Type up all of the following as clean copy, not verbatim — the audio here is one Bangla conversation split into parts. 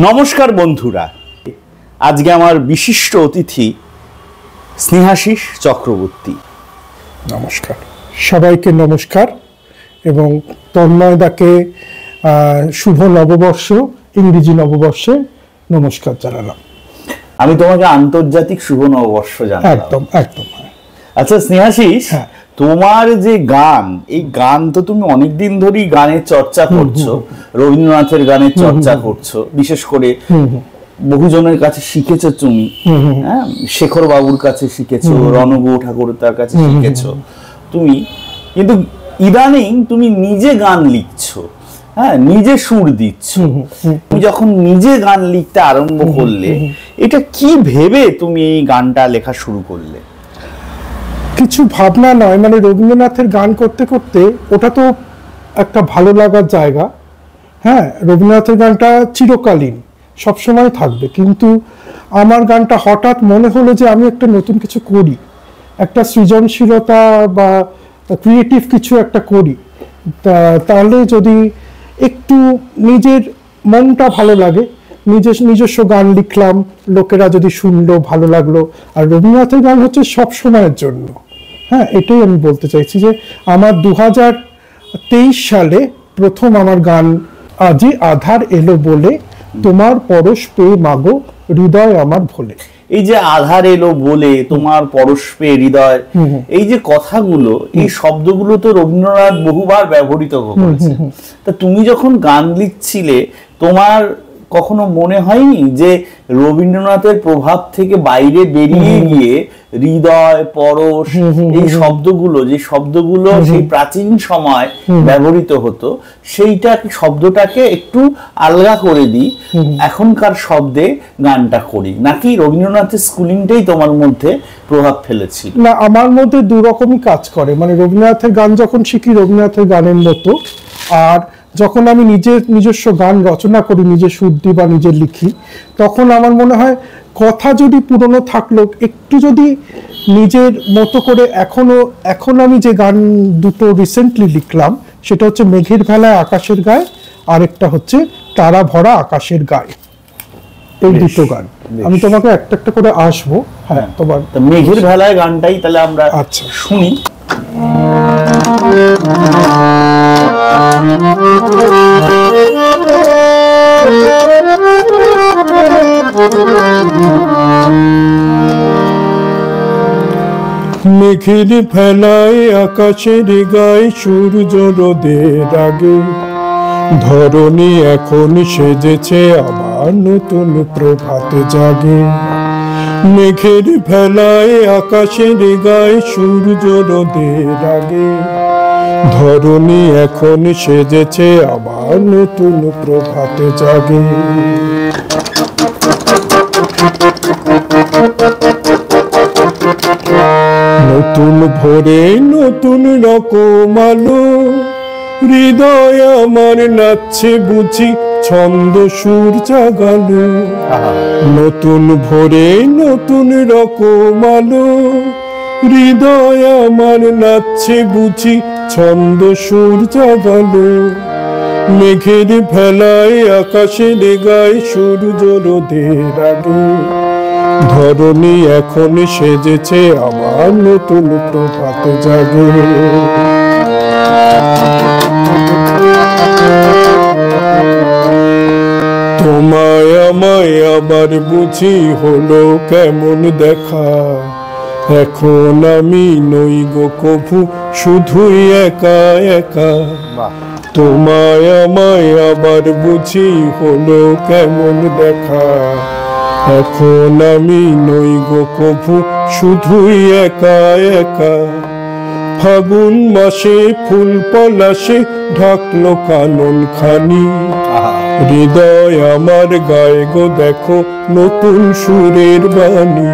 নমস্কার বন্ধুরা, আজকে আমার বিশিষ্ট অতিথি স্নেহাশিস চক্রবর্তী। নমস্কার সবাইকে, নমস্কার এবং তন্ময়দাকে শুভ নববর্ষ, ইংরেজি নববর্ষে নমস্কার জানালাম। আমি তোমাকে আন্তর্জাতিক শুভ নববর্ষ জানালাম। একদম একদম। আচ্ছা স্নেহাশিস, তোমার যে গান, এই গান তো তুমি অনেকদিন ধরেই গানের চর্চা করছো, রবীন্দ্রনাথের গানের চর্চা করছো, বিশেষ করে বহুজনের কাছে শিখেছো তুমি। হ্যাঁ, শেখর বাবুর কাছে শিখেছো, রণগো ঠাকুরতার কাছে শিখেছো তুমি, কিন্তু ইদানিং তুমি নিজে গান লিখছো, হ্যাঁ, নিজে সুর দিচ্ছ। তুমি যখন নিজে গান লিখতে আরম্ভ করলে, এটা কি ভেবে তুমি এই গানটা লেখা শুরু করলে? কিছু ভাবনা নয়, মানে রবীন্দ্রনাথের গান করতে করতে ওটা তো একটা ভালো লাগার জায়গা। হ্যাঁ, রবীন্দ্রনাথের গানটা চিরকালীন, সবসময় থাকবে, কিন্তু আমার গানটা হঠাৎ মনে হলো যে আমি একটা নতুন কিছু করি, একটা সৃজনশীলতা বা ক্রিয়েটিভ কিছু একটা করি, তাহলে যদি একটু নিজের মনটা ভালো লাগে, নিজস্ব গান লিখলাম, লোকেরা যদি শুনলো, ভালো লাগলো। আর রবীন্দ্রনাথের গান হচ্ছে সব সময়ের জন্য। হ্যাঁ, এটাই আমি বলতে চাইছি যে আমার 2023 সালে প্রথম আমার গান আজি আধার এলো বলে, তোমার পরশ পেয়ে মাগো হৃদয় আমার ভোলে। এই যে আধার এলো বলে, তোমার পরশ পেয়ে হৃদয়, এই যে কথাগুলো, এই শব্দগুলো তো রবীন্দ্রনাথ বহুবার ব্যবহৃত করেছে। তা তুমি যখন গান লিখছিলে, তোমার কখনো মনে হয়নি যে রবীন্দ্রনাথের প্রভাব থেকে বাইরে বেরিয়ে গিয়ে হৃদয়, পরশ, এই শব্দগুলো, যে শব্দগুলো সেই প্রাচীন সময় ব্যবহৃত হতো, শব্দটাকে একটু আলগা করে দিই, এখনকার শব্দে গানটা করি? নাকি রবীন্দ্রনাথের স্কুলিংটাই তোমার মধ্যে প্রভাব ফেলেছিল? না, আমার মধ্যে দু রকমই কাজ করে। মানে রবীন্দ্রনাথের গান যখন শিখি রবীন্দ্রনাথের গানের মতো, আর যখন আমি নিজস্ব গান রচনা করি, নিজের সুর দিই বা নিজে লিখি, তখন আমার মনে হয় কথা যদি পুরনো থাকলো, একটু যদি নিজের মতো করে, এখন আমি যে গান দুটো রিসেন্টলি লিখলাম, সেটা হচ্ছে মেঘের ভেলায় আকাশের গায়ে, আরেকটা হচ্ছে তারা ভরা আকাশের গায়ে। এই দুটো গান আমি তোমাকে একটা একটা করে আসবো। হ্যাঁ, তোমার মেঘের ভেলায় গানটাই তাহলে আমরা আচ্ছা শুনি। মেঘের ভেলায় আকাশের গায়ে সূর্য রোদের আগে, ধরণী এখন সেজেছে আবার নতুন প্রভাত জাগে। মেঘের ভেলায় আকাশের গায়ে সূর্য রোদের আগে, ধরণী এখন সেজেছে আবার নতুন প্রভাত জাগে। নতুন ভোরে নতুন রকম আলো, হৃদয় আমার নাচছে বুঝি ছন্দ সুর জাগালো। নতুন ভোরে নতুন রকম আলো, হৃদয় আমার নাচছে বুঝি ছন্দ সুর জাগালো। মেঘের ভেলায় আকাশের গায়ে সূর্য রোদের আগে, ধরণী এখন সেজেছে আমার নতুন প্রভাত জাগে। তোমায় আমায় আবার বুঝি হলো কেমন দেখা, এখন আমি নই গো কভু শুধুই একা একা। তোমায় আমায় আবার বুঝি হলো কেমন দেখা, এখন আমি নই গো কভু শুধুই একা একা। ফাগুন মাসে ফুল পলাশে ঢাকলো কানন খানি, হৃদয় আমার গায়ে গো দেখো নতুন সুরের বাণী।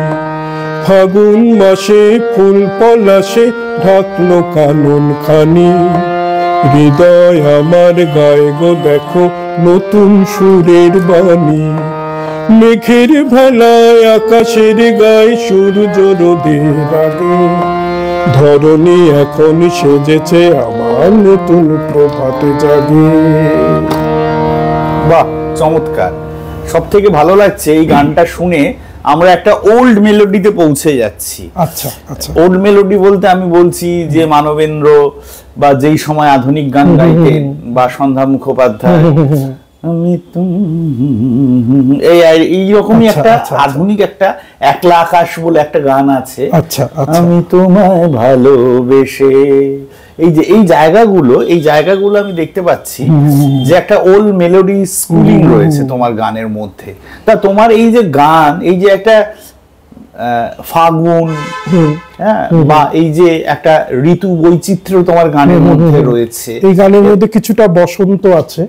ফাগুন মাসে ফুল পলাশে ঢাকলো কানন খানি, হৃদয় আমার গায়ে গো দেখো নতুন সুরের বাণী। মেঘের ভেলায় আকাশের গায়ে সূর্য রোদের আগে, ধরণী এখন সেজেছে আমার নতুন প্রভাত জাগে। বাহ, চমৎকার! সব থেকে ভালো লাগছে এই গানটা শুনে আমরা একটা ওল্ড মেলোডিতে পৌঁছে যাচ্ছি। আচ্ছা আচ্ছা, ওল্ড মেলোডি বলতে আমি বলছি যে মানবেন্দ্র বা যেই সময় আধুনিক গান গাইতেন, বা সন্ধ্যা মুখোপাধ্যায়, আমি এইরকমই একটা আধুনিক একটা একলা আকাশ বলে একটা গান আছে, আমি তোমায় ভালোবেসে, এই জায়গাগুলো আমি দেখতে পাচ্ছি যে একটা ওল্ড মেলোডি স্কুলিং রয়েছে তোমার গানের মধ্যে। তা তোমার এই যে গান, এই যে একটা ফাগুন, হ্যাঁ, বা এই যে একটা ঋতু বৈচিত্র্য তোমার গানের মধ্যে রয়েছে, এই গানের মধ্যে কিছুটা বসন্ত আছে,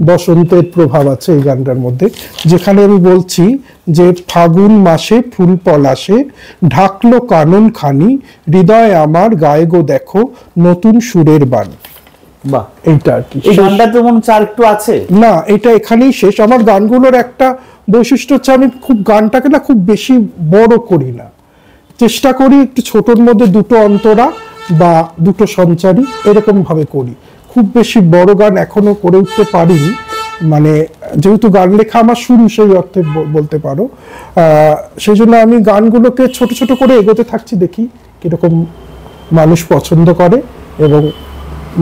বসন্তের প্রভাব আছে এই গানটার মধ্যে, যেখানে আমি বলছি যে ফাগুন মাসে ফুল পলাশে ঢাকলো কানন খানি, হৃদয় আমার গায়ে গো দেখো নতুন সুরের বান। বাহ, এইটা আর কি। এই গানটা তো মনে হচ্ছে আরেকটু আছে না, এটা এখানেই শেষ। আমার গানগুলোর একটা বৈশিষ্ট্য হচ্ছে আমি খুব গানটাকে না খুব বেশি বড় করি না, চেষ্টা করি একটু ছোটর মধ্যে দুটো অন্তরা বা দুটো সঞ্চারী এরকম ভাবে করি। খুব বেশি বড় গান এখনো করে উঠতে পারিনি, মানে যেহেতু গান লেখা আমার শুরু সেই অর্থে বলতে পারো, সেই জন্য আমি গানগুলোকে ছোট ছোট করে এগোতে থাকছি, দেখি কিরকম মানুষ পছন্দ করে, এবং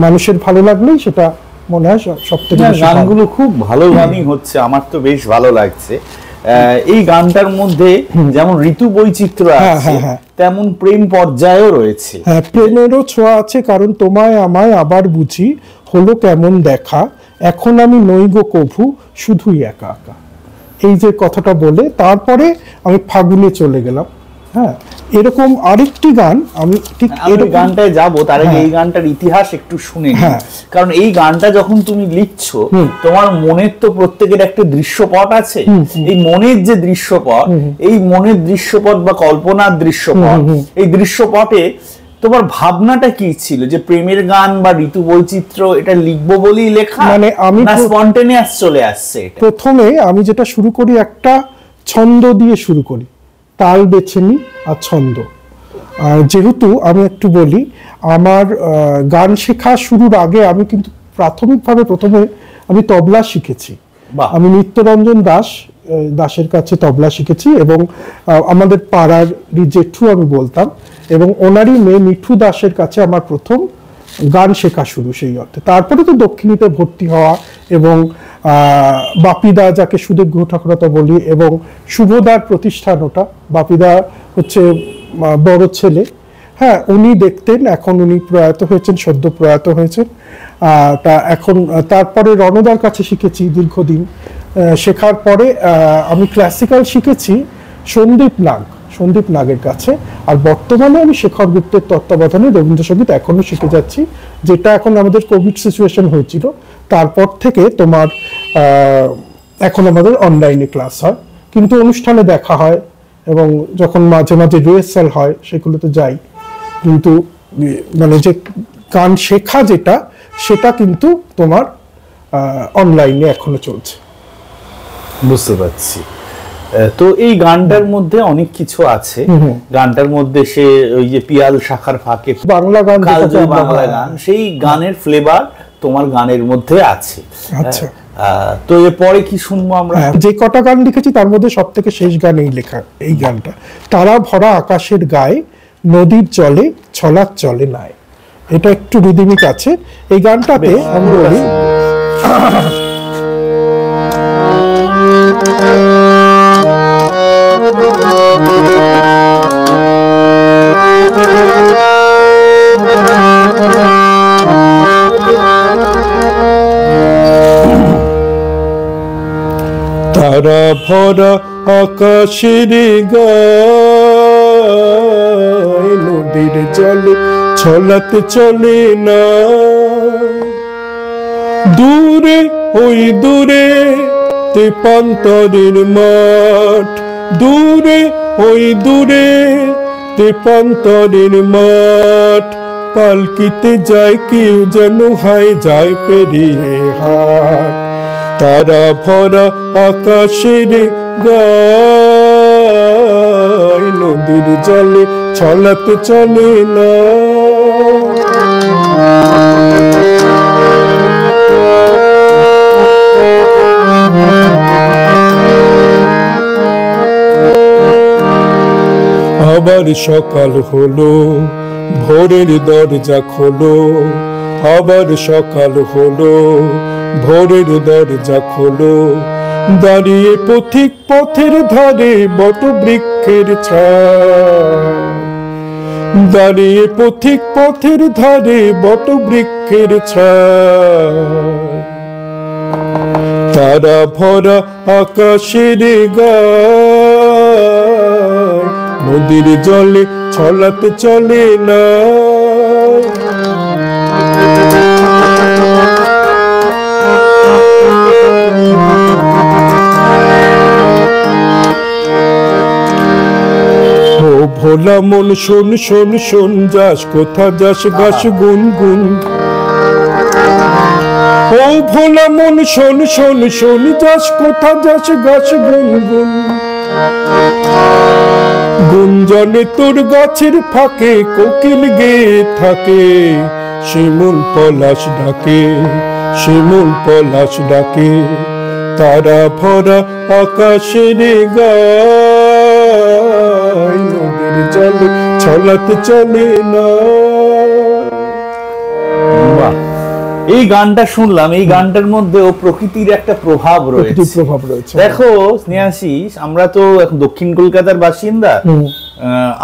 মানুষের ভালো লাগলেই সেটা মনে হয় সব থেকে। গানগুলো খুব ভালো গানই হচ্ছে, আমার তো বেশ ভালো লাগছে। এই গানটার মধ্যে যেমন ঋতু বৈচিত্র্য আছে, তেমন প্রেম পর্যায়ও রয়েছে। হ্যাঁ, প্রেমেরও ছোঁয়া আছে, কারণ তোমায় আমায় আবার বুঝি হলো কেমন দেখা, এখন আমি নই গো কভু শুধুই একা একা। এই যে কথাটা বলে তারপরে আমি ফাগুনে চলে গেলাম। হ্যাঁ, এরকম আরেকটি গান আমি ঠিক এই গানটায় যাব, তার আগে এই গানটার ইতিহাস একটু শুনে নিই। কারণ এই গানটা যখন তুমি লিখছো, তোমার মনের তো প্রত্যেকের একটা দৃশ্যপট আছে। এই মনের যে দৃশ্যপট, এই মনের দৃশ্যপট বা কল্পনার দৃশ্যপট, এই দৃশ্যপটে তোমার ভাবনাটা কি ছিল? যে প্রেমের গান বা ঋতু বৈচিত্র্য এটা লিখবো বলেই লেখা, মানে আমি স্পন্টেনিয়াস চলে আসছে? প্রথমে আমি যেটা শুরু করি, একটা ছন্দ দিয়ে শুরু করি, তাল বেছে নি আর ছন্দ। যেহেতু আমি একটু বলি, আমার গান শেখা শুরুর আগে আমি কিন্তু প্রাথমিকভাবে প্রথমে আমি তবলা শিখেছি। আমি নিত্যরঞ্জন দাসের কাছে তবলা শিখেছি, এবং আমাদের পাড়ার জেঠু আমি বলতাম, এবং ওনারই মেয়ে মিঠু দাসের কাছে আমার প্রথম গান শেখা শুরু সেই অর্থে। তারপরে তো দক্ষিণীতে ভর্তি হওয়া, এবং বাপিদা, যাকে সুদেব ঠাকুরতা বলি, এবং শুভদার প্রতিষ্ঠান ওটা। বাপিদা হচ্ছে বড় ছেলে, হ্যাঁ, উনি দেখতেন, এখন উনি প্রয়াত হয়েছেন, সদ্য প্রয়াত হয়েছেন। তা এখন তারপরে রণদার কাছে শিখেছি দীর্ঘদিন। শেখার পরে আমি ক্লাসিক্যাল শিখেছি সন্দীপ নাগের কাছে, আর বর্তমানে আমি শেখর গুপ্তের তত্ত্বাবধানে রবীন্দ্রসঙ্গীত এখনো শিখে যাচ্ছি, যেটা এখন আমাদের কোভিড সিচুয়েশন হয়েছিল, তারপর থেকে তোমার এখন আমাদের অনলাইনে ক্লাস হয়, কিন্তু অনুষ্ঠানে দেখা হয়, এবং যখন মাঝে মাঝে রিহার্সাল হয় সেগুলোতে যাই, কিন্তু মানে যে গান শেখা যেটা, সেটা কিন্তু তোমার অনলাইনে এখনো চলছে। বুঝতে পারছি। তো এই গানটার মধ্যে অনেক কিছু আছে। গানটার মধ্যে সে ওই যে পিয়াল শাখার ফাঁকে বাংলা গান, সেই গানের ফ্লেভার তোমার গানের মধ্যে আছে। আচ্ছা, তো এরপরে কি শুনবো আমরা? যে কটা গান লিখেছি তার মধ্যে সব থেকে শেষ গান এই লেখা, এই গানটা, তারা ভরা আকাশের গায়ে নদীর জলে ছলাৎ চলে নাই। এটা একটু রিদিমিক আছে এই গানটাতে। আমি বলি, তারা ভরা আকাশের গায়ে নদীর জলে ছলাতে চলে না, দূরে ওই দূরে তেপান্তরের মাঠ, দূরে ওই দূরে তেপান্তরের মাঠ, পালকিতে যায় কেউ যেন হায় যায় পেরিয়ে হাট, তারা ভরা আকাশের গায় নদীর জলে ছলাতে চলে না। আবার সকাল হলো, ভোরের দরজা খোলো, আবার সকাল হলো, ভোরের দরজা খোলো, দাঁড়িয়ে পথিক পথের ধারে বট বৃক্ষের ছায়, দাঁড়িয়ে পথিক পথের ধারে বট বৃক্ষের ছায়, তারা ভরা আকাশের গায়, নদীর জলে ছলাতে চলে না। ও ভোলা মন শোন শোন শোন, যাস কোথা যাস গাছ গুন গুন। ও ভোলা মন শোন শোন শোন, যাস কোথা যাস গাছ গুন গুন। গুঞ্জনে তোর গাছের ফাঁকে কোকিল গেয়ে থাকে, শিমুল পলাশ ডাকে, শিমুল পলাশ ডাকে, তারা ভরা আকাশের গায়, নদীর জলে ছলাতে চলে না। এই গানটা শুনলাম, এই গানটার মধ্যেও প্রকৃতির একটা প্রভাব রয়েছে। দেখো স্নেহাশিস, আমরা তো এখন দক্ষিণ কলকাতার বাসিন্দা।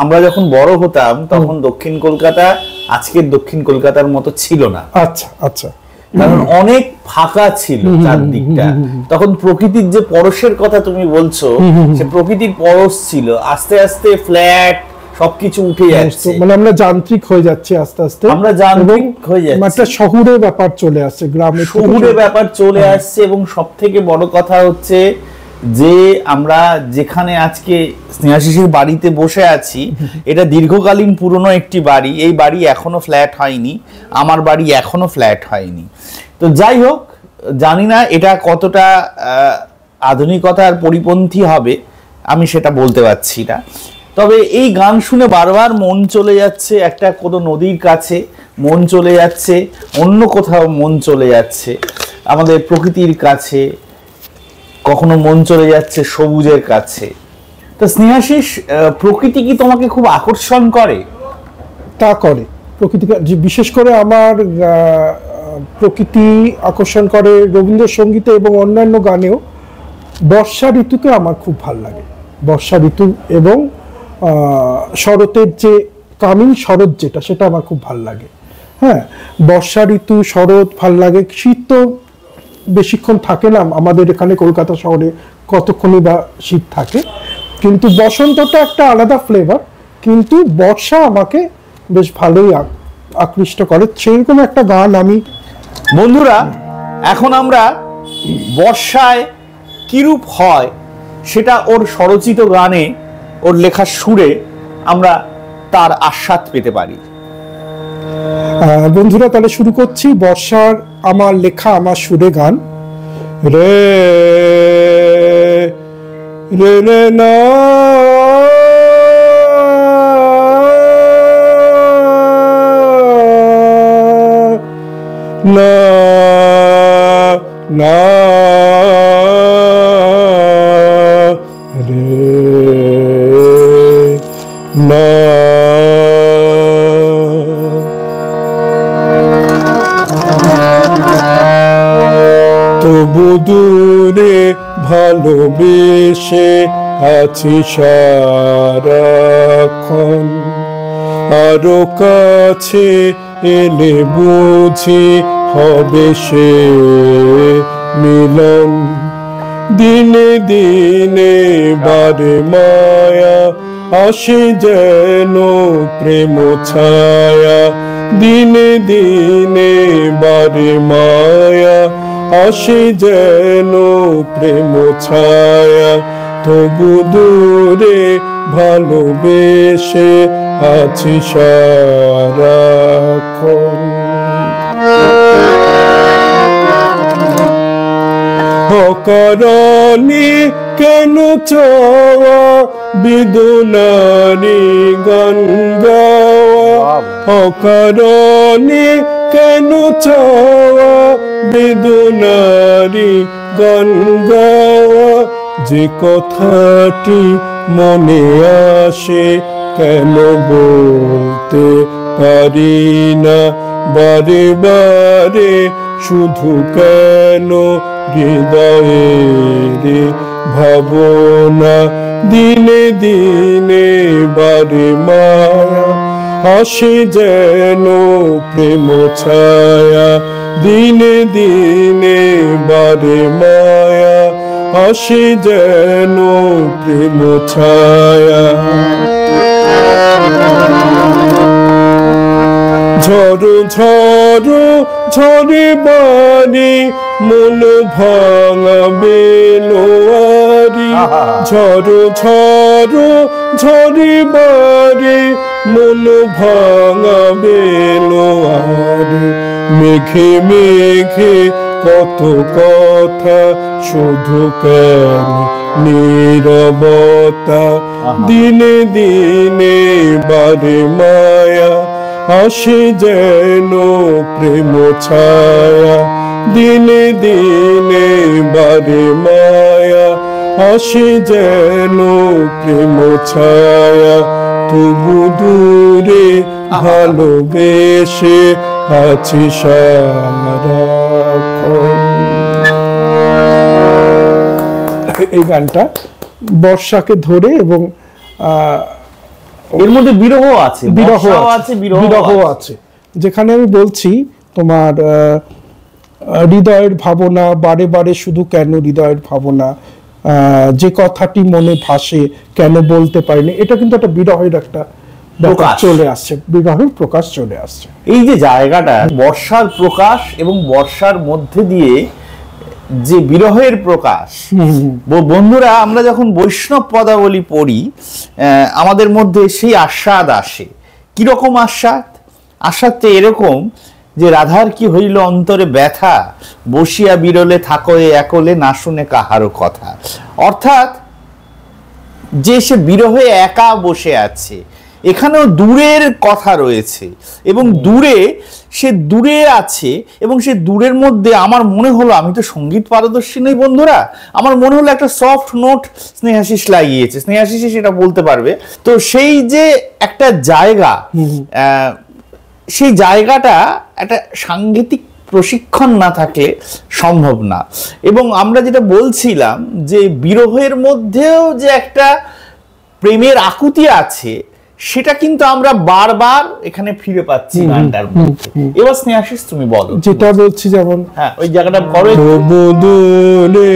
আমরা যখন বড় হতাম তখন দক্ষিণ কলকাতা আজকের দক্ষিণ কলকাতার মতো ছিল না। আচ্ছা আচ্ছা, কারণ অনেক ফাঁকা ছিল চারদিকটা। তখন প্রকৃতির যে পরশের কথা তুমি বলছো, সে প্রকৃতির পরশ ছিল। আস্তে আস্তে ফ্ল্যাট সবকিছু উঠে যাচ্ছে, মানে আমরা যান্ত্রিক হয়ে যাচ্ছি আস্তে আস্তে, আমরা যান্ত্রিক হয়ে যাচ্ছি, একটা শহুরে ব্যাপার চলে আসছে, গ্রামে শহুরে ব্যাপার চলে আসছে। এবং সব থেকে বড় কথা হচ্ছে যে আমরা যেখানে আজকে স্নেহাশিসের বাড়িতে বসে আছি, এটা দীর্ঘকালীন পুরনো একটি বাড়ি। এই বাড়ি এখনো ফ্ল্যাট হয়নি, আমার বাড়ি এখনো ফ্ল্যাট হয়নি। তো যাই হোক, জানি না এটা কতটা আধুনিকতার পরিপন্থী হবে, আমি সেটা বলতে পারছি না। তবে এই গান শুনে বারবার মন চলে যাচ্ছে একটা কোনো নদীর কাছে, মন চলে যাচ্ছে অন্য কোথাও, মন চলে যাচ্ছে আমাদের প্রকৃতির কাছে, কখনো মন চলে যাচ্ছে সবুজের কাছে। তো স্নেহাশিস, প্রকৃতি কি তোমাকে খুব আকর্ষণ করে? তা করে প্রকৃতি, বিশেষ করে আমার প্রকৃতি আকর্ষণ করে রবীন্দ্রসঙ্গীতে এবং অন্যান্য গানেও। বর্ষা ঋতুকে আমার খুব ভালো লাগে, বর্ষা ঋতু এবং শরতের যে কামিং শরৎ যেটা, সেটা আমার খুব ভালো লাগে। হ্যাঁ, বর্ষা ঋতু, শরৎ ভাল লাগে। শীত তো বেশিক্ষণ থাকে না আমাদের এখানে কলকাতা শহরে, কতক্ষণই বা শীত থাকে। কিন্তু বসন্তটা একটা আলাদা ফ্লেভার, কিন্তু বর্ষা আমাকে বেশ ভালোই আকৃষ্ট করে। সেরকম একটা গান আমি। বন্ধুরা, এখন আমরা বর্ষায় কিরূপ হয় সেটা ওর স্বরচিত গানে, ওর লেখার সুরে আমরা তার আস্বাদ পেতে পারি। বন্ধুরা, তাহলে শুরু করছি বর্ষার আমার লেখা আমার সুরে গান। রে রে রে না না না রে না। তবু দূরে ভালোবেসে আছি সারাক্ষণ, আরো কাছে এলে বুঝি হবে সে মিলন। দিনে দিনে বারে মায়া আসে যেন প্রেম ছায়া, দিনে দিনে বারে মায়া আসে যেন প্রেম ছায়া। তবু দূরে ভালোবেসে আছি সারাক্ষণ। অকারণে কেন চাওয়া বেদনারি গান গাওয়া, অকারণে কেন চাওয়া বেদনারি গান গাওয়া। যে কথাটি মনে আসে কেন বলতে পারি না বারে বারে, শুধু কেন হৃদয়ের ভাবনা দিনে দিনে বারে মায়া আসে যেন প্রেম ছায়া, দিনে দিনে বারে মায়া আসে যেন প্রেম ছায়া। ঝড়ো ঝড়ো ঝরে বাড়ি মন ভাঙা বেলোয়ারি, ঝড়ো ঝড়ো ঝরে বাড়ি মন ভাঙা বেলোয়ারি, মেঘে মেঘে কত কথা শুধু কেন নীরবতা, দিনে দিনে বারে মায়া আসে যেন প্রেম ছায়া, দিনে দিনে বারে মায়া আসে যেন প্রেম ছায়া। তবু দূরে ভালোবেসে আছি সারাক্ষণ। এই গানটা বর্ষাকে ধরে এবং এর মধ্যে বিরহ আছে, বিরহ আছে, বিরহ আছে, যেখানে আমি বলছি তোমার হৃদয়ের ভাবনা বারে বারে শুধু কেন হৃদয়ের ভাবনা, যে কথাটি মনে ভাসে কেন বলতে পারিনি, এটা কিন্তু একটা বিরহের একটা প্রকাশ চলে আসছে, বিরহের প্রকাশ চলে আসছে। এই যে জায়গাটা বর্ষার প্রকাশ এবং বর্ষার মধ্যে দিয়ে যে বিরহের প্রকাশ, বন্ধুরা আমরা যখন বৈষ্ণব পদাবলী পড়ি আমাদের মধ্যে সেই আস্বাদ আসে। কিরকম আস্বাদ? আস্বাদটা এরকম যে রাধার কি হইল অন্তরে ব্যথা, বসিয়া বিরলে থাকো একলে না শুনে কাহারও কথা। অর্থাৎ যে সে বিরহে একা বসে আছে, এখানেও দূরের কথা রয়েছে এবং সে দূরে আছে এবং সে দূরের মধ্যে আমার মনে হলো, আমি তো সঙ্গীত পারদর্শী নই বন্ধুরা, আমার মনে হলো একটা সফট নোট স্নেহাশিস লাগিয়েছে, স্নেহাশিস সেটা বলতে পারবে। তো সেই যে একটা জায়গা, সেই জায়গাটা একটা সাংগীতিক প্রশিক্ষণ না থাকলে সম্ভব না। এবং আমরা যেটা বলছিলাম যে বিরহের মধ্যেও যে একটা প্রেমের আকুতি আছে, সেটা কিন্তু আমরা বারবার এখানে ফিরে পাচ্ছি গানটার মধ্যে। এবার স্নেহাশিস তুমি বলো। যেটা বলছি যেমন হ্যাঁ ওই জায়গাটা করো। বদলে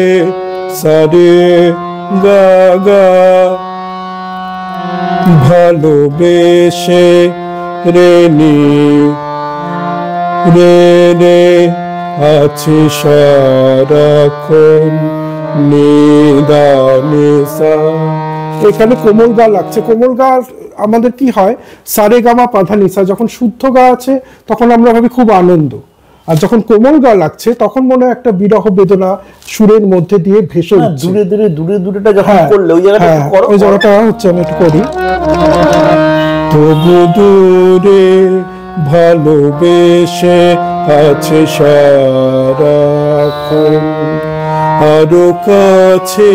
সারে গা গা ভালোবেসে রেনি রে রে আছে সারাক্ষণ নিদানিসা। এখানে কোমল গা লাগছে। কোমল গা আমাদের কি হয়, সারে গামা পাধা নিসা, যখন শুদ্ধ গা আছে তখন আমরা ভাবি খুব আনন্দ, আর যখন কোমল গা লাগছে তখন মনে হয় একটা বিরহ বেদনা সুরের মধ্যে দিয়ে ভেসে উঠছে। দূরে দূরে দূরে দূরেটা যখন করলে ওই জায়গাটা করো, ওই জায়গাটা হচ্ছে আমি একটু করি। তবু দূরে ভালোবেসে আছে সারাক্ষণ, আরো কাছে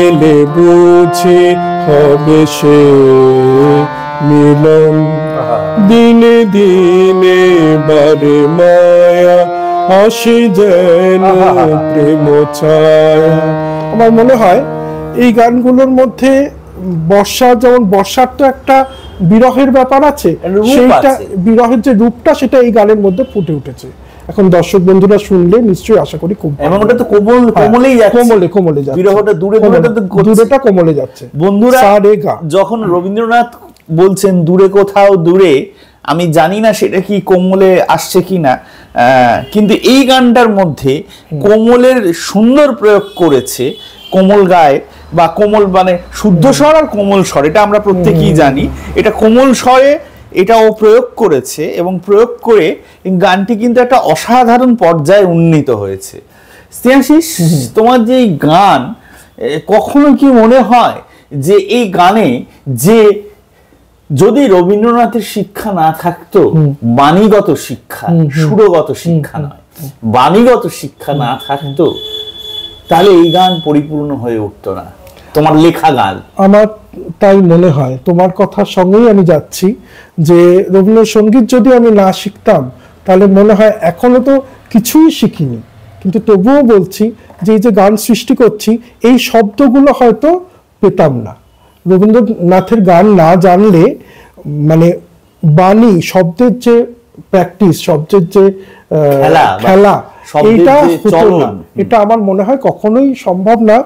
এলে বুঝি হবে সে মিলন, দিনে দিনে বারে মায়া আসে যেন প্রেম ছায়া। আমার মনে হয় এই গানগুলোর মধ্যে বর্ষার, যেমন বর্ষার তো একটা বিরহের ব্যাপার আছে, সেইটা বিরহের যে রূপটা সেটা এই গানের মধ্যে ফুটে উঠেছে। এখন দর্শক বন্ধুরা শুনলে নিশ্চয়ই আশা করি খুব, এবং ওটা তো কোমলেই যাচ্ছে, কোমলে যাচ্ছে, বিরহটা দূরেটা কোমলে যাচ্ছে। বন্ধুরা যখন রবীন্দ্রনাথ বলছেন দূরে কোথাও দূরে, আমি জানি না সেটা কি কোমলে আসছে কিনা, কিন্তু এই গানটার মধ্যে কোমলের সুন্দর প্রয়োগ করেছে কোমল গায়ে, বা কোমল মানে শুদ্ধ স্বর আর কোমল স্বর, এটা আমরা প্রত্যেকেই জানি। এটা কোমল স্বরে এটা ও প্রয়োগ করেছে এবং প্রয়োগ করে গানটি কিন্তু একটা অসাধারণ পর্যায়ে উন্নীত হয়েছে। স্নেহাশিস, তোমার যে এই গান, কখনো কি মনে হয় যে এই গানে যে যদি রবীন্দ্রনাথের শিক্ষা না থাকতো, বাণীগত শিক্ষা, সুরগত শিক্ষা নয়, বাণীগত শিক্ষা না থাকতো, তাহলে এই গান পরিপূর্ণ হয়ে উঠতো না, তোমার লেখা গান? আমার তাই মনে হয়, তোমার কথার সঙ্গেই আমি যাচ্ছি, যে রবীন্দ্রসঙ্গীত যদি আমি না শিখতাম তাহলে মনে হয় এখনো তো কিছুই শিখিনি, কিন্তু তবুও বলছি যে এই যে গান সৃষ্টি করছি এই শব্দগুলো হয়তো পেতাম না। রবীন্দ্রনাথের গান না জানলে মানে বাণী, শব্দের যে প্র্যাকটিস, শব্দের যে খেলা, এটা হতো না। এটা আমার মনে হয় কখনোই সম্ভব না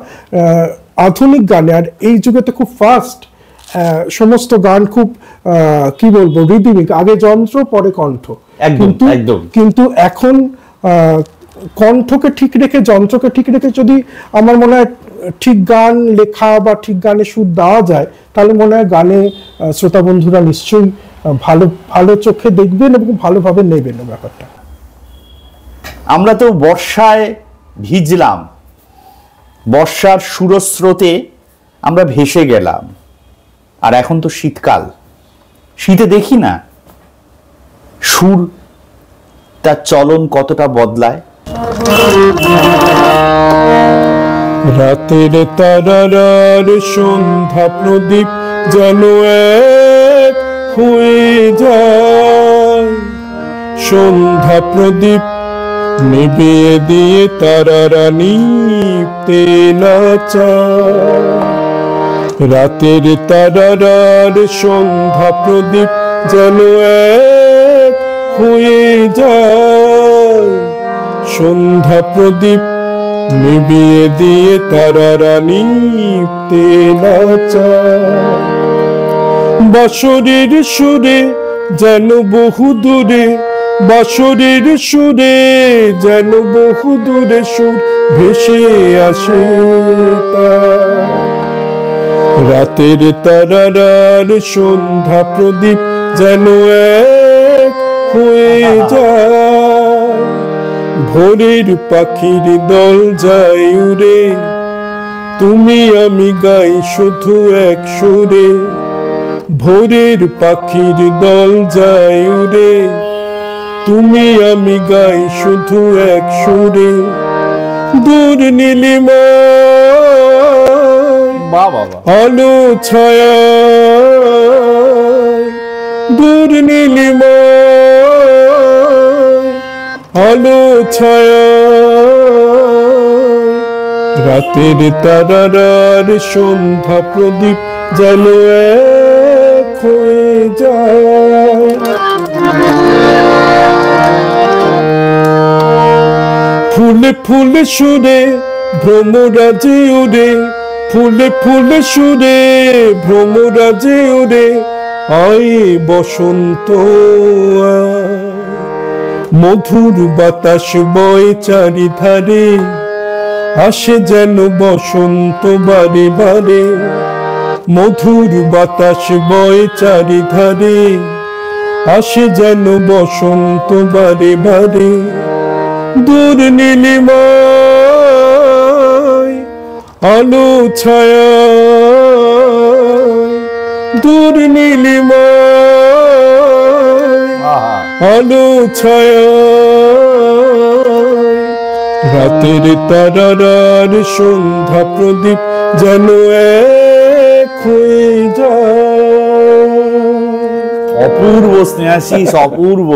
আধুনিক গানে। আর এই যুগে তো খুব ফাস্ট, সমস্ত গান খুব কি বলবো রিদিমিক, আগে যন্ত্র পরে কণ্ঠ, কিন্তু এখন কণ্ঠকে ঠিক রেখে যন্ত্রকে ঠিক রেখে যদি আমার মনে হয় ঠিক গান লেখা বা ঠিক গানে সুর দেওয়া যায়, তাহলে মনে হয় গানে শ্রোতা বন্ধুরা নিশ্চয়ই ভালো ভালো চোখে দেখবেন এবং ভালোভাবে নেবেন ব্যাপারটা। আমরা তো বর্ষায় ভিজলাম, বর্ষার সুরস্রোতে আমরা ভেসে গেলাম, আর এখন তো শীতকাল, শীতে দেখি না সুর তার চলন কতটা বদলায়। রাতের তারার সন্ধ্যা প্রদীপ যেন এক হয়ে যায়, সন্ধ্যা প্রদীপ নিভিয়ে দিয়ে তারারা নিভতে না চায়। রাতের তারার সন্ধ্যা প্রদীপ যেন এক হয়ে যায়, সন্ধ্যা প্রদীপ নিভিয়ে দিয়ে তারারা নিভতে না চায়। বাঁশরের সুরে যেন বহু দূরে, বাঁশরের সুরে যেন বহু দূরে সুর ভেসে আসে। রাতের তারার সন্ধ্যা প্রদীপ যেন এক হয়ে যায়, ভোরের পাখির দল যায় উড়ে, তুমি আমি গাই শুধু এক সুরে। ভোরের পাখির দল যায় উড়ে, তুমি আমি গাই শুধু এক সুরে। দূর নীলিমায় আলো ছায়া, দূর নীলিমায় আলো ছায়া। রাতের তারার সন্ধ্যা প্রদীপ যেন এক হয়ে যায়। ফুলে ফুলে সুরে ভ্রমরাজে উড়ে, ফুলে ফুলে সুরে ভ্রমরাজে উড়ে, আয় বসন্ত আয়। মধুর বাতাস বয় চারিধারে, আসে যেন বসন্ত বারে বারে। মধুর বাতাস বয় চারিধারে, আসে যেন বসন্ত বারে বারে। দূর নীলিমায় আলো ছায়া, দূর নীলিমায় আলো ছায়া। রাতের তারার সন্ধ্যা প্রদীপ যেন এক হয়ে যায়। অপূর্ব স্নেহাশিস, অপূর্ব।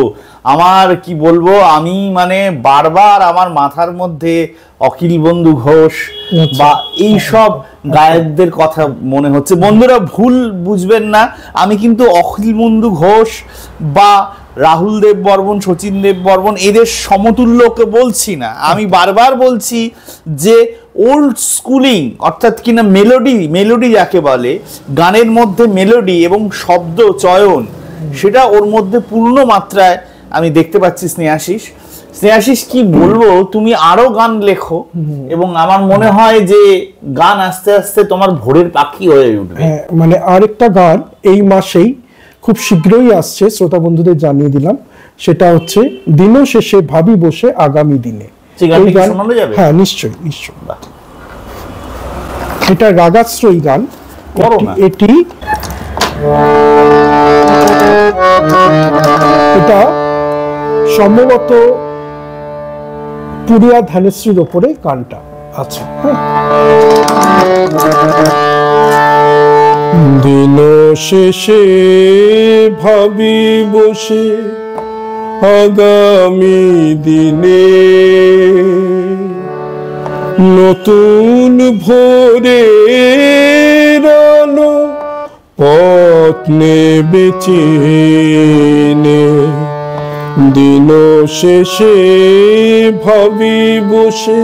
আমার কি বলবো, আমি মানে বারবার আমার মাথার মধ্যে অখিল বন্ধু ঘোষ বা এই সব গায়কদের কথা মনে হচ্ছে। বন্ধুরা ভুল বুঝবেন না, আমি কিন্তু অখিল বন্ধু ঘোষ বা রাহুল দেব বর্মন, শচীন দেব বর্মন এদের সমতুল্যকে বলছি না। আমি বারবার বলছি যে ওল্ড স্কুলিং, অর্থাৎ কিনা মেলোডি যাকে বলে, গানের মধ্যে মেলোডি এবং শব্দ চয়ন, সেটা ওর মধ্যে পূর্ণ মাত্রায় আমি দেখতে পাচ্ছি। স্নেহাশিস কি বলবো, তুমি আরো গান লেখো এবং আমার মনে হয় যে গান আস্তে আস্তে তোমার ভোরের পাখি হয়ে উঠবে। মানে আরেকটা গান এই মাসেই খুব শীঘ্রই আসছে, শ্রোতা বন্ধুদের জানিয়ে দিলাম, সেটা হচ্ছে দিন শেষে ভাবি বসে আগামী দিনে। হ্যাঁ নিশ্চয়ই নিশ্চয়ই। এটা রাগাশ্রয়ী গান। এটি এটা সম্ভবত পুরিয়া ধানেশ্রীর ওপরে গানটা আছে। দিন শেষে ভাবি বসে আগামী দিনে, নতুন ভোরের আলো পথ নেবে চিনে। দিন শেষে ভাবি বসে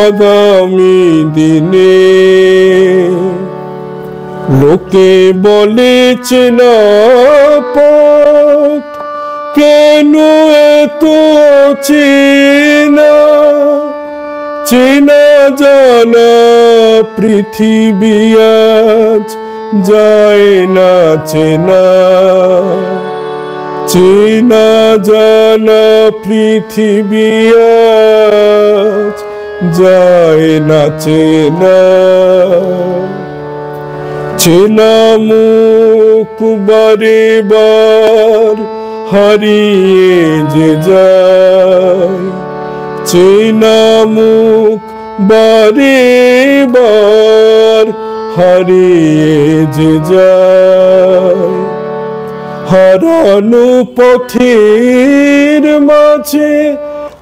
আগামী দিনে, লোকে বলে চেনা পথ কেন এত চেনা, চেনা জানা পৃথিবী আজ যায় না চেনা, চেনা জানা পৃথিবী আজ যায় না চেনা। চেনা মুখ বারে বার হারিয়ে যে যায়, চেনা মুখ বারে বার হারিয়ে যে যায়। হারানো পথের মাঝে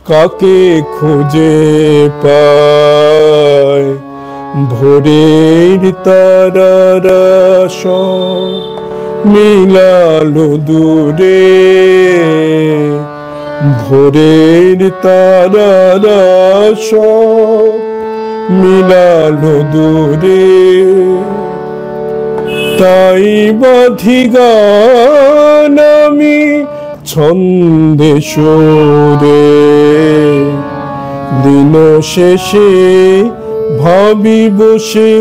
কাকে খুঁজে পায়, ভোরের তারারা সব মিলালো দূরে, ভোরের তারারা সব মিলালো দূরে। তাই বাঁধি গান আমি ছন্দে সুরে, দিন শেষে ভাবি বসে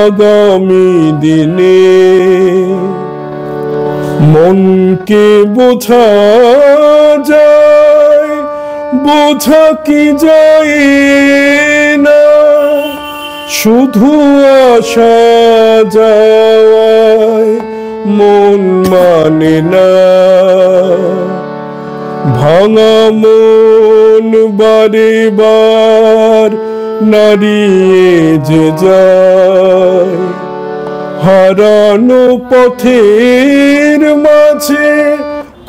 আগামী দিনে। মনকে বোঝা যায়, বোঝা কি যায় না, শুধু আসা যায় মন মানে না। ভাঙা মন বারে বার নাড়িয়ে যে যায়, হারানো পথের মাঝে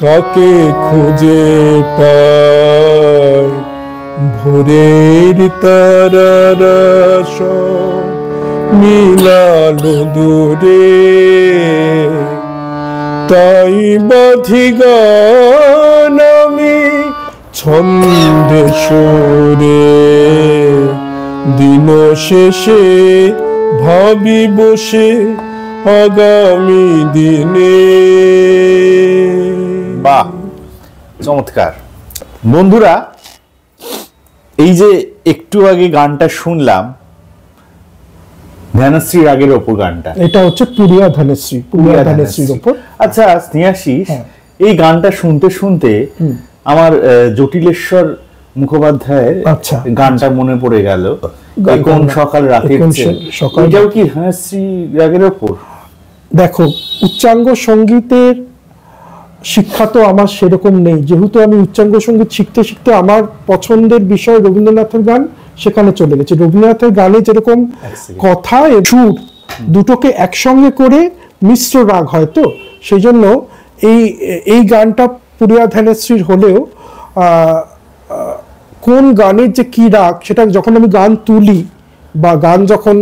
কাকে খুঁজে পায়, ভোরের তারারা সব মিলালো দূরে। তাই বাঁধি গান আমি ছন্দে সুরে, দিন শেষে ভাবি বসে আগামী দিনে। বাহ, চমৎকার। বন্ধুরা, এই যে একটু আগে গানটা শুনলাম, ধ্যানশ্রী রাগের ওপর গানটা, এটা হচ্ছে পুরিয়া ধানেশ্রী, পুরিয়া ধানেশ্রীর ওপর। আচ্ছা স্নেহাশিস, এই গানটা শুনতে শুনতে আমার জটিলেশ্বর মুখোপাধ্যায়ের আচ্ছা গানটা মনে পড়ে গেল, কোন সকাল রাতের সকাল। এটাও কি ধ্যানশ্রী রাগের ওপর? দেখো, উচ্চাঙ্গ সঙ্গীতের শিক্ষা তো আমার সেরকম নেই, যেহেতু আমি উচ্চাঙ্গ সঙ্গীত শিখতে শিখতে আমার পছন্দের বিষয় রবীন্দ্রনাথের গান সেখানে চলে গেছে। রবীন্দ্রনাথের গানে যেরকম কথা সুর দুটোকে একসঙ্গে করে মিশ্র রাগ হয়, তো সেই জন্য এই গানটা পুরিয়া ধানেশ্রীর হলেও কোন গানের যে কি রাগ, সেটা যখন আমি গান তুলি বা গান যখন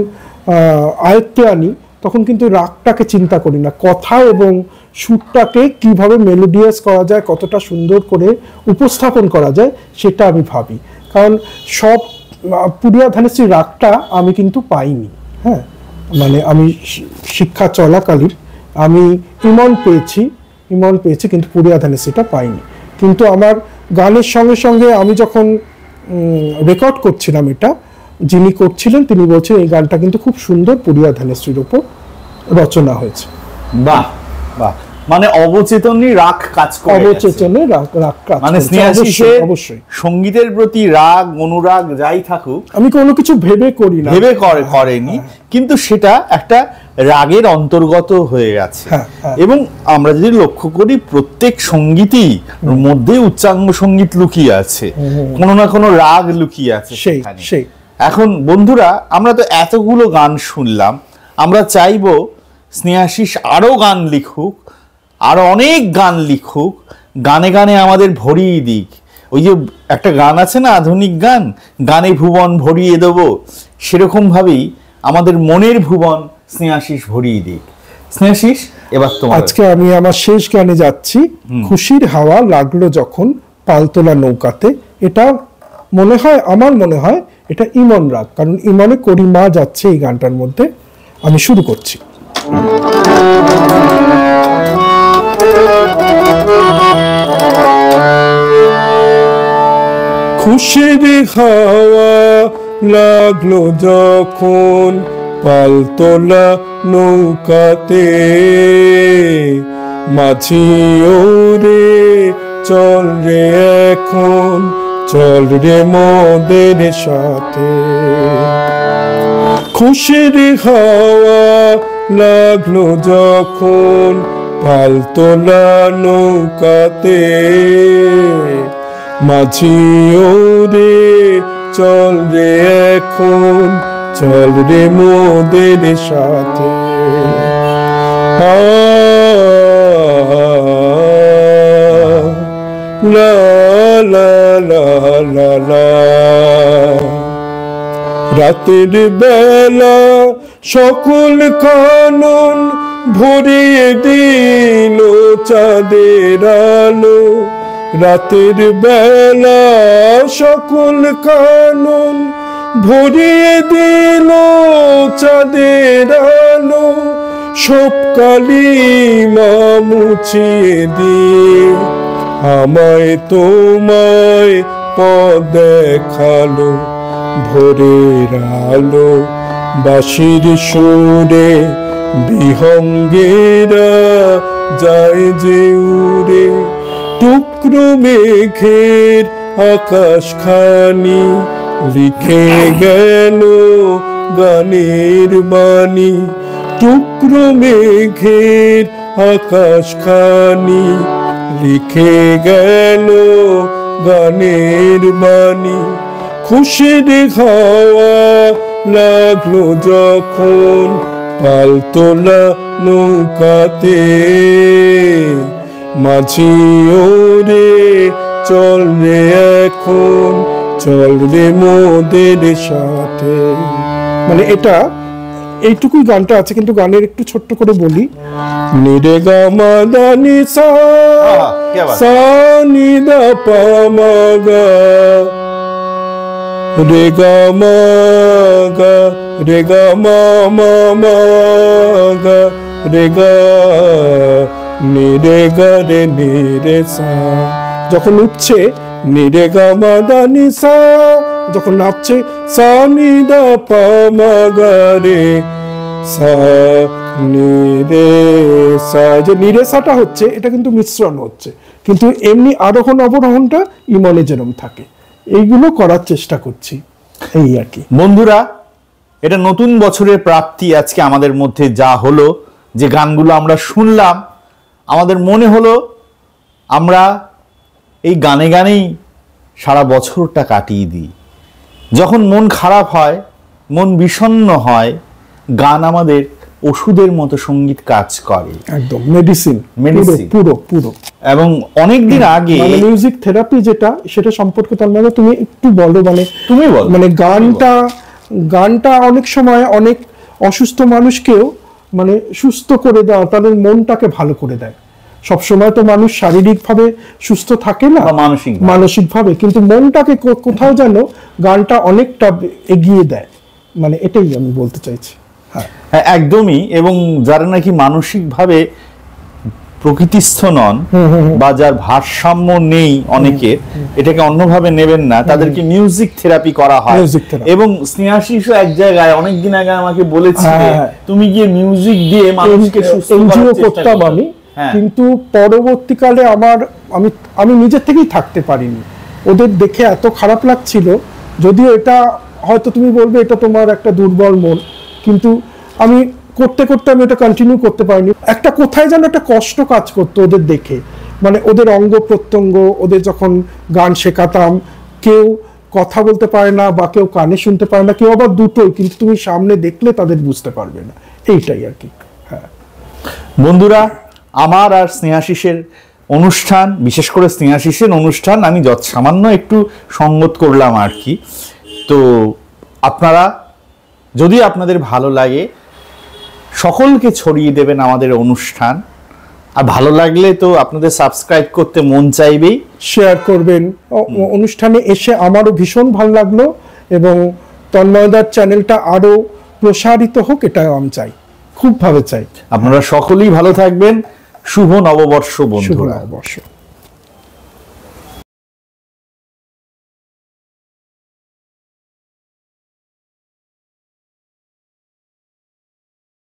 আয়ত্তে আনি তখন কিন্তু রাগটাকে চিন্তা করি না, কথা এবং সুরটাকে কিভাবে মেলোডিয়াস করা যায়, কতটা সুন্দর করে উপস্থাপন করা যায় সেটা আমি ভাবি। কারণ সব পুরিয়া ধানেশ্রী রাগটা আমি কিন্তু পাইনি, হ্যাঁ, মানে আমি শিক্ষা চলাকালীন আমি ইমন পেয়েছি কিন্তু পুরিয়া ধানেশ্রীটা পাইনি। কিন্তু আমার গানের সঙ্গে সঙ্গে আমি যখন রেকর্ড করছিলাম, এটা যিনি করছিলেন তিনি বলছেন এই গানটা কিন্তু খুব সুন্দর পুরিয়া ধানেশ্রীর উপর রচনা হয়েছে। বাহ বাহ, মানে অবচেতনই রাগ কাজ করে, অবচেতনে রাগ কাজ করে, মানে স্নেহাশিসের অবশ্যই সঙ্গীতের প্রতি রাগ অনুরাগ যাই থাকুক, আমি কোনো কিছু ভেবে করি না, ভেবে করেনি, কিন্তু সেটা একটা রাগের অন্তর্গত হয়ে গেছে। এবং আমরা যদি লক্ষ্য করি প্রত্যেক সঙ্গীতই মধ্যে উচ্চাঙ্গ সঙ্গীত লুকিয়ে আছে, কোনো না কোনো রাগ লুকিয়ে আছে সেখানে। এখন বন্ধুরা, আমরা তো এতগুলো গান শুনলাম, আমরা চাইবো স্নেহাশিস আরো গান লিখুক, আরো অনেক গান লিখুক, গানে গানে আমাদের ভরিয়ে দিক। ওই যে একটা গান আছে না, আধুনিক গান, গানে ভুবন ভরিয়ে দেবো, সেরকম ভাবেই আমাদের মনের ভুবন স্নেহাশিস ভরিয়ে দিক। স্নেহাশিস, এবার তোমার। আজকে আমি আমার শেষ গানে যাচ্ছি, খুশির হাওয়া লাগলো যখন পালতোলা নৌকাতে। এটা আমার মনে হয় এটা ইমন রাগ, কারণ ইমনে করিমা যাচ্ছে এই গানটার মধ্যে। আমি শুরু করছি। খুশির হাওয়া লাগলো যখন পালতোলা নৌকাতে, মাঝি ওরে চল রে এখন, চল রে মোদের সাথে। খুশির হাওয়া লাগলো যখন পালতোলা নৌকাতে, মাঝি ওরে চল রে এখন, চল রে মোদের সাথে। লা লা লা লা লা। রাতের বেলা সকল কানন ভরিয়ে দিল চাঁদের আলো, রাতের বেলা সকল কানন ভরিয়ে দিল চাঁদের আলো, সব কালিমা মুছিয়ে দিয়ে আমায় তোমায় পথ দেখালো, ভোরের আলো বাঁশির সুরে বিহঙ্গেরা যায় যে উড়ে, টুকরো মেঘের আকাশ খানি লিখে গেল গানের বাণী, টুকরো মেঘের আকাশ খানি লিখে গেল গানের বাণী। খুশির হাওয়া লাগলো যখন পালতোলা নৌকাতে, মাঝি ওরে চল রে এখন, চল রে মোদের সাথে। মানে এটা এইটুকুই গানটা আছে, কিন্তু গানের একটু ছোট্ট করে বলি। নিরে গা মা দা নি সা, সা নি দা পা মা গা, রে গা মা গা, রে গা মা মা মা গা, রে গা নিরে গা রে নিরে সা। যখন উঠছে নিরে গা মা দা নি সা, যখন নাচছে সা নি দা পা মা গা রে সা নিরে সা। যে নিরে সাটা হচ্ছে এটা কিন্তু মিশ্রণ হচ্ছে, কিন্তু এমনি আরোহণ অবরোহণটা ইমনে যেরকম থাকে, এইগুলো করার চেষ্টা করছি, এই আর কি। বন্ধুরা, এটা নতুন বছরের প্রাপ্তি। আজকে আমাদের মধ্যে যা হলো, যে গানগুলো আমরা শুনলাম, আমাদের মনে হলো আমরা এই গানে গানেই সারা বছরটা কাটিয়ে দিই। যখন মন খারাপ হয়, মন বিষণ্ণ হয়, গান আমাদের ওষুধের মতো সঙ্গীত কাজ করে, একদম মেডিসিন, পুরো পুরো। এবং অনেকদিন আগে মিউজিক থেরাপি যেটা, সেটা সম্পর্কে তার মানে তুমি একটু বলো। মানে তুমি বলো। মানে গানটা অনেক সময় অনেক অসুস্থ মানুষকেও মানে সুস্থ করে দেওয়া, তাদের মনটাকে ভালো করে দেয়। সবসময় তো মানুষ শারীরিকভাবে সুস্থ থাকে না, মানসিকভাবে, কিন্তু মনটাকে কোথাও যেন গানটা অনেকটা এগিয়ে দেয়। মানে এটাই আমি বলতে চাইছি। হ্যাঁ, একদমই। এবং যারা নাকি মানসিকভাবে প্রকৃতিস্থ নন বা যার ভারসাম্য নেই, অনেকের, এটাকে অন্যভাবে নেবেন না, তাদেরকে মিউজিক থেরাপি করা হয়। এবং স্নেহাশিস এক জায়গায় অনেকদিন আগে আমাকে বলেছিলে তুমি গিয়ে মিউজিক দিয়ে মানুষকে সুস্থ করার চেষ্টা করো। আমি কিন্তু পরবর্তীকালে আমি নিজের থেকেই থাকতে পারিনি, ওদের দেখে এত খারাপ লাগছিল। যদিও এটা হয়তো তুমি বলবে এটা তোমার একটা দুর্বল মন, কিন্তু আমি করতে করতে আমি এটা কন্টিনিউ করতে পারিনি। একটা কোথায় যেন একটা কষ্ট কাজ করতো ওদের দেখে। মানে ওদের অঙ্গ প্রত্যঙ্গ, ওদের যখন গান শেখাতাম, কেউ কথা বলতে পারে না বা কেউ কানে শুনতে পারে না, কেউ আবার দুটোই, কিন্তু তুমি সামনে দেখলে তাদের বুঝতে পারবে না। এইটাই আর কি। হ্যাঁ বন্ধুরা, আমার আর স্নেহাশিসের অনুষ্ঠান, বিশেষ করে স্নেহাশিসের অনুষ্ঠান আমি সামান্য একটু সঙ্গত করলাম আর কি। তো আপনারা যদি আপনাদের ভালো লাগে সকলকে ছড়িয়ে দেবেন আমাদের অনুষ্ঠান, আর ভালো লাগলে তো আপনাদের সাবস্ক্রাইব করতে মন চাইবেই, শেয়ার করবেন। অনুষ্ঠানে এসে আমারও ভীষণ ভালো লাগলো, এবং তন্ময়দার চ্যানেলটা আরো প্রসারিত হোক, এটাও আমি চাই, খুব ভাবে চাই। আপনারা সকলেই ভালো থাকবেন। শুভ নববর্ষ শুভ বন্ধুরা। নববর্ষ।